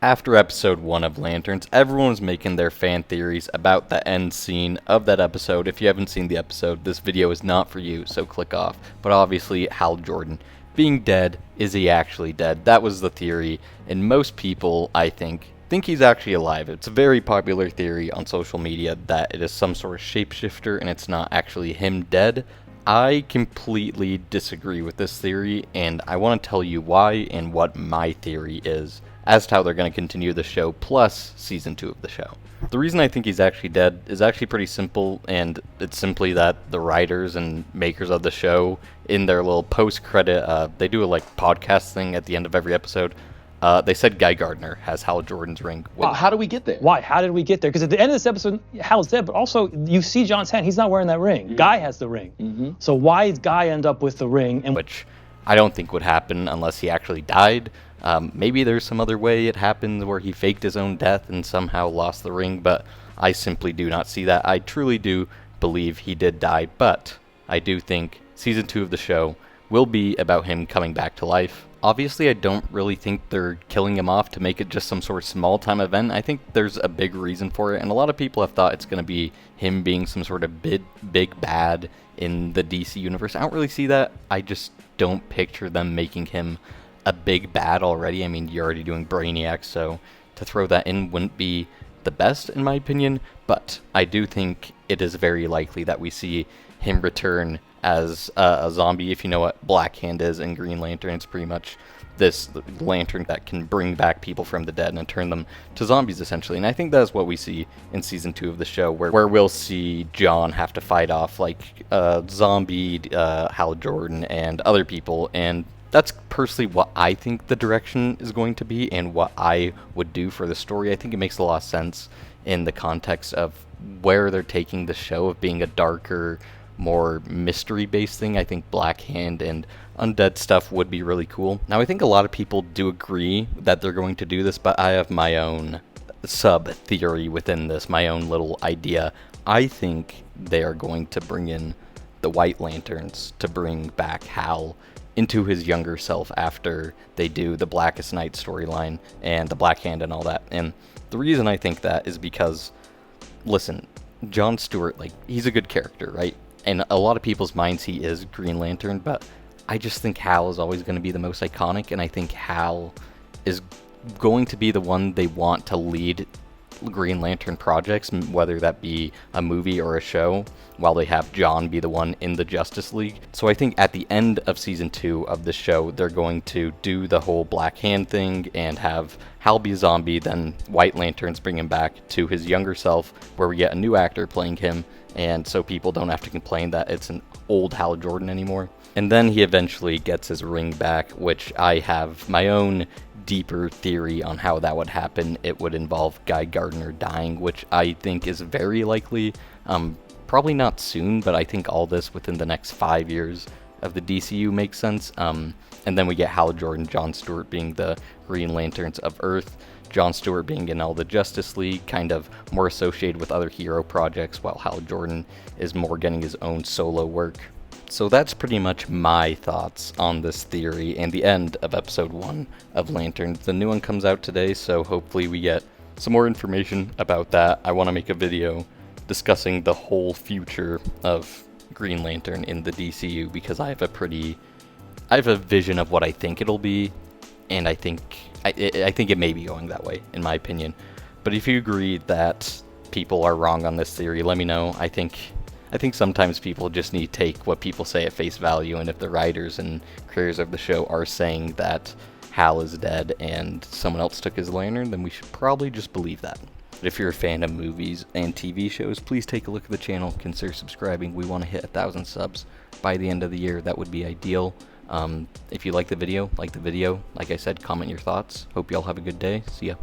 After episode 1 of Lanterns, everyone was making their fan theories about the end scene of that episode. If you haven't seen the episode, this video is not for you, so click off. But obviously, Hal Jordan being dead, is he actually dead? That was the theory, and most people, I think he's actually alive. It's a very popular theory on social media that it is some sort of shapeshifter and it's not actually him dead. I completely disagree with this theory, and I want to tell you why and what my theory is as to how they're going to continue the show, plus Season 2 of the show. The reason I think he's actually dead is actually pretty simple, and it's simply that the writers and makers of the show, in their little post-credit, they do a podcast thing at the end of every episode. They said Guy Gardner has Hal Jordan's ring. How do we get there? Why? How did we get there? Because at the end of this episode, Hal's dead, but also you see John's hand. He's not wearing that ring. Mm-hmm. Guy has the ring. Mm-hmm. So why does Guy end up with the ring? Which I don't think would happen unless he actually died. Maybe there's some other way it happens where he faked his own death and somehow lost the ring, but I simply do not see that. I truly do believe he did die, but I do think Season 2 of the show will be about him coming back to life. Obviously, I don't really think they're killing him off to make it just some sort of small-time event. I think there's a big reason for it, and a lot of people have thought it's going to be him being some sort of big bad in the DC universe. I don't really see that. I just don't picture them making him a big bad already. I mean, you're already doing Brainiac, so to throw that in wouldn't be the best, in my opinion, but I do think it is very likely that we see him return as a zombie. If you know what Black Hand is in Green Lantern, it's pretty much this lantern that can bring back people from the dead and turn them to zombies, essentially. And I think that's what we see in Season 2 of the show, where we'll see John have to fight off zombie Hal Jordan and other people, and that's personally what I think the direction is going to be and what I would do for the story. I think it makes a lot of sense in the context of where they're taking the show, of being a darker, more mystery-based thing. I think Black Hand and undead stuff would be really cool. Now, I think a lot of people do agree that they're going to do this, but I have my own sub-theory within this, my own little idea. I think they are going to bring in the White Lanterns to bring back Hal into his younger self after they do the Blackest Night storyline and the Black Hand and all that. And the reason I think that is because, listen, John Stewart, he's a good character, right? In a lot of people's minds, he is Green Lantern, but I just think Hal is always going to be the most iconic, and I think Hal is going to be the one they want to lead Green Lantern projects, whether that be a movie or a show, while they have John be the one in the Justice League. So I think at the end of Season 2 of the show, they're going to do the whole Black Hand thing and have Hal be a zombie, then White Lanterns bring him back to his younger self, where we get a new actor playing him, and so people don't have to complain that it's an old Hal Jordan anymore. And then he eventually gets his ring back, which I have my own deeper theory on how that would happen. It would involve Guy Gardner dying, which I think is very likely. Probably not soon, but I think all this within the next 5 years of the DCU makes sense. And then we get Hal Jordan, John Stewart being the Green Lanterns of Earth, John Stewart being in all the Justice League, kind of more associated with other hero projects, while Hal Jordan is more getting his own solo work. So that's pretty much my thoughts on this theory and the end of episode 1 of Lanterns. The new one comes out today, so hopefully we get some more information about that. I want to make a video discussing the whole future of Green Lantern in the DCU, because I have a vision of what I think it'll be, and I think it may be going that way, in my opinion. But if you agree that people are wrong on this theory, let me know. I think sometimes people just need to take what people say at face value, and if the writers and creators of the show are saying that Hal is dead and someone else took his lantern, then we should probably just believe that. But if you're a fan of movies and TV shows, please take a look at the channel, consider subscribing. We want to hit 1,000 subs by the end of the year. That would be ideal. If you like the video, like I said, comment your thoughts. Hope you all have a good day. See ya.